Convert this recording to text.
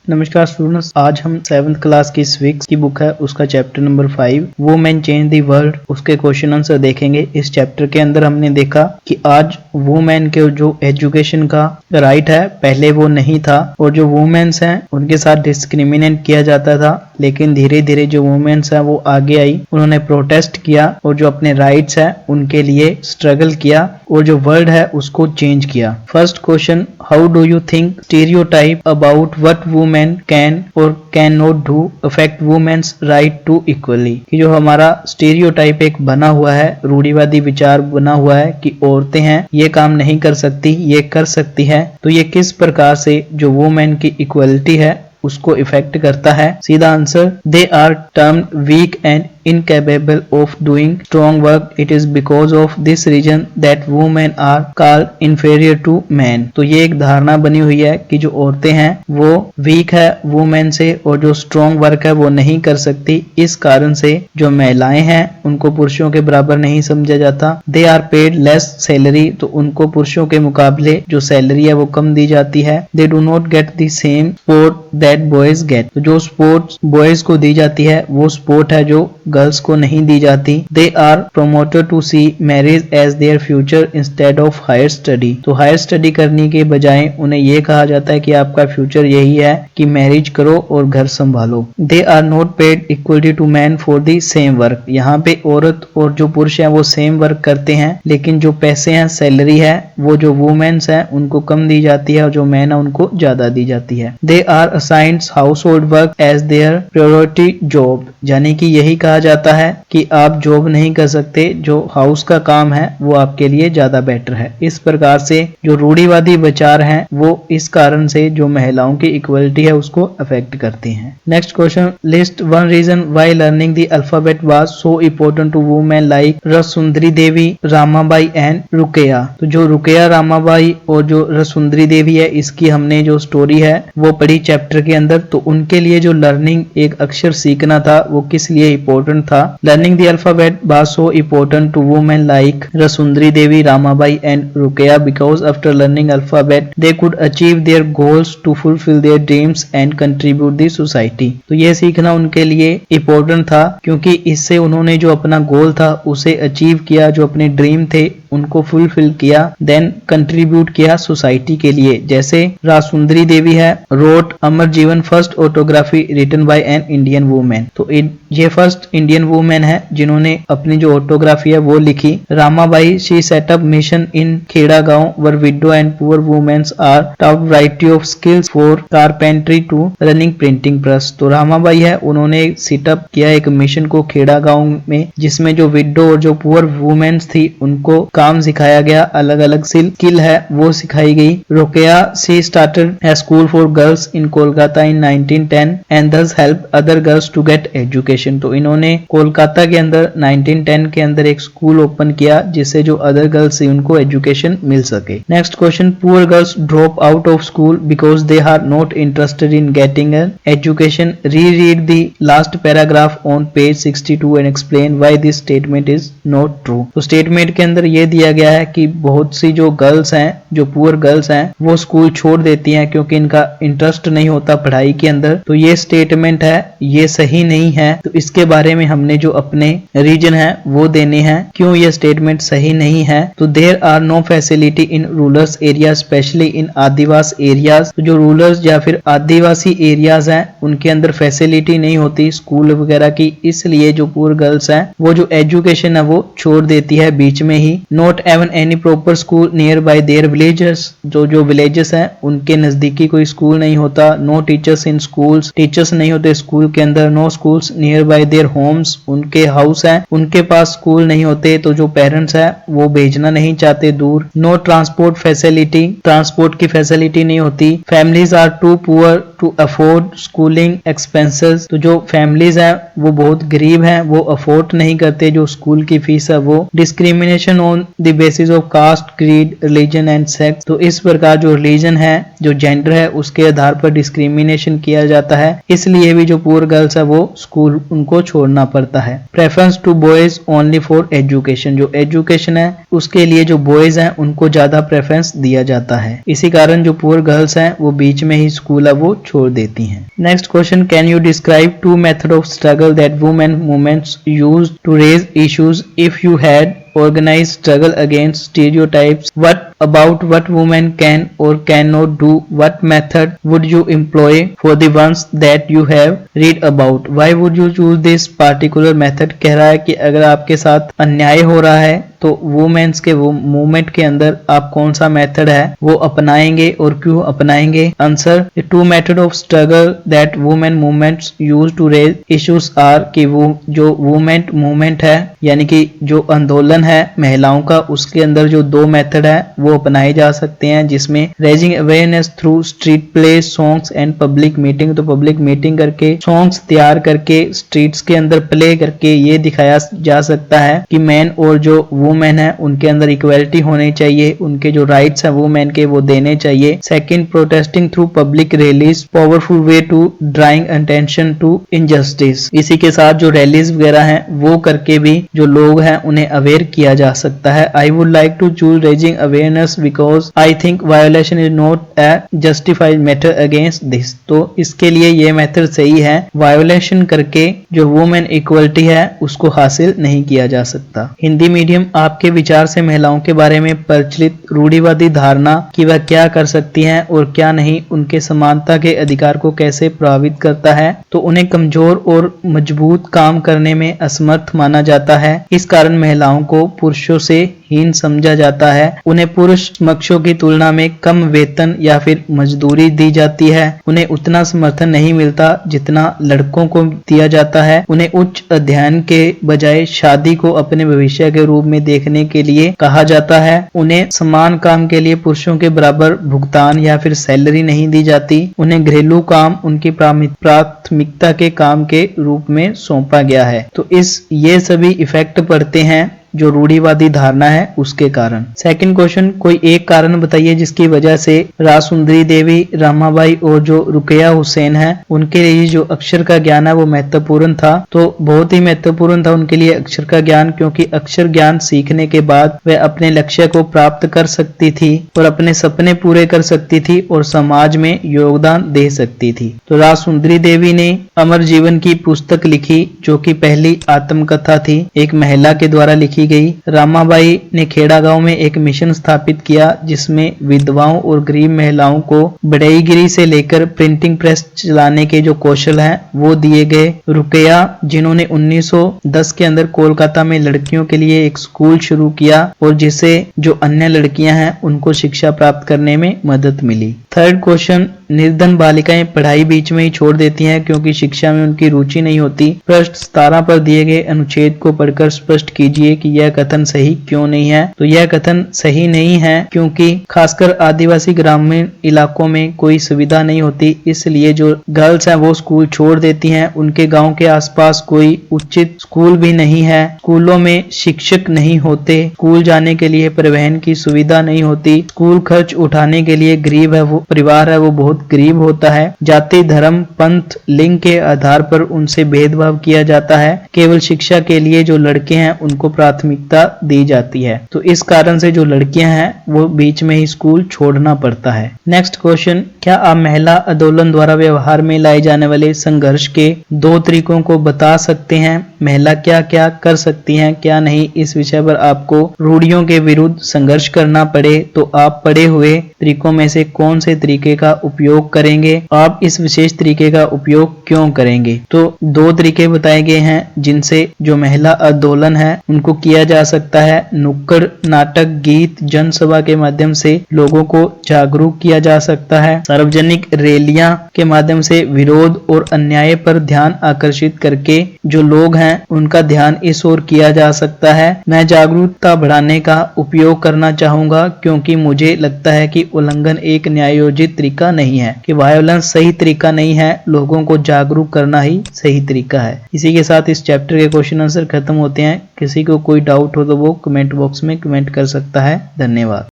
नमस्कार स्टूडेंट्स, आज हम 7th क्लास की स्विक्स की बुक है उसका chapter number 5 women change the world उसके क्वेश्चन आंसर देखेंगे। इस चैप्टर के अंदर हमने देखा कि आज वुमेन के जो एजुकेशन का राइट है पहले वो नहीं था और जो वुमेन्स हैं उनके साथ डिस्क्रिमिनेट किया जाता था, लेकिन धीरे धीरे जो वुमेन्स हैं वो आगे आई, उन्होंने प्रोटेस्ट किया और जो अपने राइट्स हैं उनके लिए स्ट्रगल किया और जो वर्ल्ड है उसको चेंज किया। First question, how do you think stereotype about what women can or can not do affect women's right to equally? कि जो हमारा स्टीरियोटाइप एक बना हुआ है, रूढ़िवादी विचार बना हुआ है कि औरतें हैं ये काम नहीं कर सकती, ये कर सकती है, तो ये किस प्रकार से जो वुमेन की इक्वलिटी है उसको इफेक्ट करता है? सीधा answer, they are termed weak and incapable of doing strong work. It is because of this reason that women are called inferior to men. तो ये एक धारणा बनी हुई है कि जो औरतें हैं वो वीक है वुमेन से और जो स्ट्रॉन्ग वर्क है वो नहीं कर सकती, इस कारण से जो महिलाएं हैं उनको पुरुषों के बराबर नहीं समझा जाता। They are paid less salary, तो उनको पुरुषों के मुकाबले जो सैलरी है वो कम दी जाती है। They do not get the same sport that boys get, तो जो स्पोर्ट्स बॉयज को दी जाती है वो स्पोर्ट है जो गर्ल्स को नहीं दी जाती। They are promoted to see marriage as their future instead of higher study, तो हायर स्टडी करने के बजाय उन्हें यह कहा जाता है कि आपका फ्यूचर यही है कि मैरिज करो और घर संभालो। They are not paid equally to man for the same work, यहाँ पे औरत और जो पुरुष है वो सेम वर्क करते हैं, लेकिन जो पैसे हैं सैलरी है वो जो वुमेन्स हैं उनको कम दी जाती है और जो मैन है उनको ज्यादा दी जाती है। They are assigned household work as their priority job, यानी कि यही कहा जाता है कि आप जॉब नहीं कर सकते, जो हाउस का काम है वो आपके लिए ज्यादा बेटर है। इस प्रकार से जो रूढ़िवादी विचार हैं वो इस कारण से जो महिलाओं की इक्वलिटी है उसको अफेक्ट करती हैं। Next question, list one reason why learning the alphabet was so important to women like Rassundari Devi, Ramabai and Rukaiya. तो जो रुकैया, रामाबाई और जो रसुंदरी देवी है इसकी हमने जो स्टोरी है वो पढ़ी चैप्टर के अंदर, तो उनके लिए जो लर्निंग एक अक्षर सीखना था वो किस लिए इम्पोर्टेंट था? Learning the alphabet was so important to women like Rasundari Devi, Ramabai and Ruqayya because after learning alphabet they could achieve their goals to fulfill their dreams and contribute the society। तो ये सीखना उनके लिए important था क्योंकि इससे उन्होंने जो अपना गोल था उसे अचीव किया, जो अपने ड्रीम थे उनको फुलफिल किया, देन कंट्रीब्यूट किया सोसाइटी के लिए। जैसे रासुंदरी देवी है, wrote Amar Jiban first autobiography written by an Indian women, तो ये फर्स्ट इंडियन वुमेन है जिन्होंने अपनी जो ऑटोग्राफी है वो लिखी। Ramabai, she set up mission in Kedgaon where widow and poor women's are taught variety of skills for carpentry to running printing press. तो रामाबाई है उन्होंने सेटअप किया एक मिशन को खेड़ा गांव में, जिसमें जो विडो और जो पुअर वुमेन्स थी उनको काम सिखाया गया, अलग अलग स्किल है वो सिखाई गई। Rukaiya, she started a school for girls in Kolkata in 1910 and this help other girls to get education. तो इन्होंने कोलकाता के अंदर 1910 के अंदर एक स्कूल ओपन किया जिससे जो अदर गर्ल्स थी उनको एजुकेशन मिल सके। Next question, poor girls drop out of school because they are not interested in getting an education. Read the last paragraph on page 62 and explain why this statement is not true. तो statement के अंदर ये दिया गया है कि बहुत सी जो गर्ल्स हैं, जो पुअर गर्ल्स हैं, वो स्कूल छोड़ देती हैं क्योंकि इनका इंटरेस्ट नहीं होता पढ़ाई के अंदर। तो ये स्टेटमेंट है ये सही नहीं है, तो इसके बारे में हमने जो अपने रीजन है वो देने हैं क्यों ये स्टेटमेंट सही नहीं है। तो there are no facility in rurals area specially in Adivasi areas. तो जो रूरल्स या फिर आदिवासी एरियाज हैं उनके अंदर फैसिलिटी नहीं होती स्कूल वगैरह की, इसलिए जो पुअर गर्ल्स हैं वो जो एजुकेशन है वो छोड़ देती है बीच में ही। Not even any proper school nearby their villages, जो विलेजेस हैं उनके नजदीकी कोई स्कूल नहीं होता। No teachers in schools, teachers नहीं होते स्कूल के अंदर। No schools nearby their homes, उनके हाउस हैं उनके पास स्कूल नहीं होते, तो जो पेरेंट्स हैं वो भेजना नहीं चाहते दूर। नो ट्रांसपोर्ट फैसिलिटी, ट्रांसपोर्ट की फैसिलिटी नहीं होती। Families are too poor to afford schooling expenses, तो जो फैमिलीज हैं वो बहुत गरीब हैं, वो अफोर्ड नहीं करते जो स्कूल की फीस है वो। Discrimination on the basis of caste, creed, religion and sex. तो इस प्रकार जो रिलीजन है, जो जेंडर है, उसके आधार पर डिस्क्रिमिनेशन किया जाता है, इसलिए भी जो पुअर गर्ल्स है वो स्कूल उनको छोड़ना पड़ता है। Preference to boys only for education, जो एजुकेशन है उसके लिए जो बॉयज हैं उनको ज्यादा प्रेफरेंस दिया जाता है। इसी कारण जो पुअर गर्ल्स हैं वो बीच में ही स्कूल है वो छोड़ देती हैं। Next question, can you describe two method of struggle that women movements used to raise issues if you had organized struggle against stereotypes? What about what women can or cannot do? What method would you employ for the ones that you have read about? Why would you choose this particular method? कह रहा है कि अगर आपके साथ अन्याय हो रहा है तो वुमेन्स के वो मूवमेंट के अंदर आप कौन सा मेथड है वो अपनाएंगे और क्यों अपनाएंगे? Answer, the two method of struggle that women movements use to raise issues are, कि वो जो वुमेन मूवमेंट है यानी कि जो आंदोलन है महिलाओं का, उसके अंदर जो दो मेथड है वो अपनाए जा सकते हैं, जिसमें raising awareness through street play, songs and public meeting. तो पब्लिक मीटिंग करके, सॉन्ग्स तैयार करके, स्ट्रीट्स के अंदर प्ले करके ये दिखाया जा सकता है कि मैन और जो वुमेन है उनके अंदर इक्वलिटी होनी चाहिए, उनके जो राइट्स हैं वुमेन के वो देने चाहिए। Second, protesting through public rallies, powerful way to drawing attention to injustice. इसी के साथ जो रैलीज वगैरह हैं वो करके भी जो लोग हैं उन्हें अवेयर किया जा सकता है। I would like to choose raising awareness because I think violation is not a justified matter against this. तो इसके लिए ये मेथड सही है, वायोलेशन करके जो वुमेन इक्वलिटी है उसको हासिल नहीं किया जा सकता। हिंदी मीडियम, आपके विचार से महिलाओं के बारे में प्रचलित रूढ़िवादी धारणा कि वह क्या कर सकती हैं और क्या नहीं, उनके समानता के अधिकार को कैसे प्रभावित करता है? तो उन्हें कमजोर और मजबूत काम करने में असमर्थ माना जाता है। इस कारण महिलाओं को पुरुषों से हीन समझा जाता है। उन्हें पुरुष समकक्षों की तुलना में कम वेतन या फिर मजदूरी दी जाती है। उन्हें उतना समर्थन नहीं मिलता जितना लड़कों को दिया जाता है। उन्हें उच्च अध्ययन के बजाय शादी को अपने भविष्य के रूप में देखने के लिए कहा जाता है। उन्हें समान काम के लिए पुरुषों के बराबर भुगतान या फिर सैलरी नहीं दी जाती। उन्हें घरेलू काम उनकी प्राथमिकता के काम के रूप में सौंपा गया है। तो ये सभी इफेक्ट पड़ते हैं जो रूढ़िवादी धारणा है उसके कारण। सेकंड क्वेश्चन, कोई एक कारण बताइए जिसकी वजह से रासुंदरी देवी, रामाबाई और जो रुकैया हुसैन है उनके लिए जो अक्षर का ज्ञान है वो महत्वपूर्ण था। तो बहुत ही महत्वपूर्ण था उनके लिए अक्षर का ज्ञान, क्योंकि अक्षर ज्ञान सीखने के बाद वह अपने लक्ष्य को प्राप्त कर सकती थी और अपने सपने पूरे कर सकती थी और समाज में योगदान दे सकती थी। तो रासुंदरी देवी ने अमर जीवन की पुस्तक लिखी जो कि पहली आत्मकथा थी, एक महिला के द्वारा लिखी गई। रामाबाई ने खेड़ा गांव में एक मिशन स्थापित किया जिसमें विधवाओं और गरीब महिलाओं को बढ़ईगिरी से लेकर प्रिंटिंग प्रेस चलाने के जो कौशल हैं वो दिए गए। रुकैया, जिन्होंने 1910 के अंदर कोलकाता में लड़कियों के लिए एक स्कूल शुरू किया और जिसे जो अन्य लड़कियां हैं उनको शिक्षा प्राप्त करने में मदद मिली। थर्ड क्वेश्चन, निर्धन बालिकाएं पढ़ाई बीच में ही छोड़ देती हैं क्योंकि शिक्षा में उनकी रुचि नहीं होती। पृष्ठ 17 पर दिए गए अनुच्छेद को पढ़कर स्पष्ट कीजिए कि यह कथन सही क्यों नहीं है। तो यह कथन सही नहीं है क्योंकि खासकर आदिवासी ग्रामीण इलाकों में कोई सुविधा नहीं होती, इसलिए जो गर्ल्स हैं वो स्कूल छोड़ देती हैं। उनके गांव के आसपास कोई उचित स्कूल भी नहीं है, स्कूलों में शिक्षक नहीं होते, स्कूल जाने के लिए परिवहन की सुविधा नहीं होती, स्कूल खर्च उठाने के लिए गरीब है वो परिवार है वो बहुत गरीब होता है। जाति, धर्म, पंथ, लिंग के आधार पर उनसे भेदभाव किया जाता है। केवल शिक्षा के लिए जो लड़के हैं उनको प्राथमिकता दी जाती है। तो इस कारण से जो लड़कियां हैं वो बीच में ही स्कूल छोड़ना पड़ता है। नेक्स्ट क्वेश्चन, क्या आप महिला आंदोलन द्वारा व्यवहार में लाए जाने वाले संघर्ष के दो तरीकों को बता सकते हैं? महिला क्या क्या कर सकती हैं, क्या नहीं, इस विषय पर आपको रूढ़ियों के विरुद्ध संघर्ष करना पड़े तो आप पढ़े हुए तरीकों में से कौन से तरीके का उपयोग करेंगे? आप इस विशेष तरीके का उपयोग क्यों करेंगे? तो दो तरीके बताए गए हैं जिनसे जो महिला आंदोलन है उनको किया जा सकता है। नुक्कड़ नाटक, गीत, जनसभा के माध्यम से लोगों को जागरूक किया जा सकता है। सार्वजनिक रैलियां के माध्यम से विरोध और अन्याय पर ध्यान आकर्षित करके जो लोग हैं हैं उनका ध्यान इस ओर किया जा सकता है। मैं जागरूकता बढ़ाने का उपयोग करना चाहूंगा क्योंकि मुझे लगता है कि उल्लंघन एक न्यायोचित तरीका नहीं है, कि वायोलेंस सही तरीका नहीं है, लोगों को जागरूक करना ही सही तरीका है। इसी के साथ इस चैप्टर के क्वेश्चन आंसर खत्म होते हैं। किसी को कोई डाउट हो तो वो कमेंट बॉक्स में कमेंट कर सकता है। धन्यवाद।